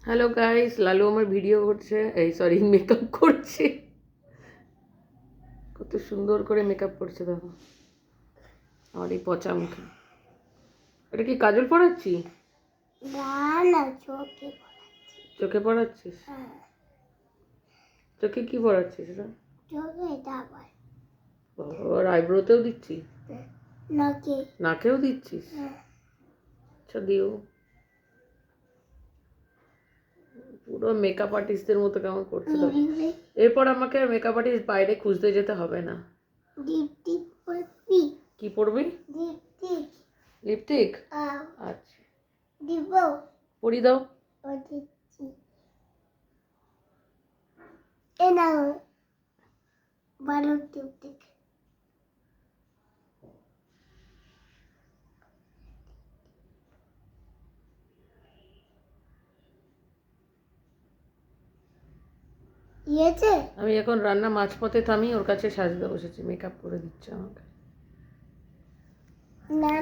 Hello guys, Lalu আমার video করছে, এই সরি মেকআপ করছে। কত সুন্দর করে মেকআপ করছে দেখো আমার এই পচা মুখে। এটা কি কাজল পড়াচ্ছি? না, চোখে চোখে পড়াচ্ছিস? চোখে কি পড়াচ্ছিস এটা? চোখে ডাবল। আর আইব্রোতেও দিচ্ছিস? নাকে। নাকেও দিচ্ছিস? আচ্ছা দিও। পুরো মেকআপ আর্টিস্টদের মতো কেমন করছে দেখো। এরপর আমাকে আর মেকআপ আর্টিস্ট বাইরে খুঁজতে যেতে হবে না। লিপস্টিক পরবি? কি পরবি? লিপস্টিক। লিপস্টিক? আচ্ছা দিব। পরিয়ে দাও। ও দিচ্ছি। এ নাও ভালো লিপস্টিক। ইয়েছে? আমি এখন রান্না মাঝপথে থামি, ওর কাছে সাজতে বসেছি, মেকআপ করে দিচ্ছে আমাকে। না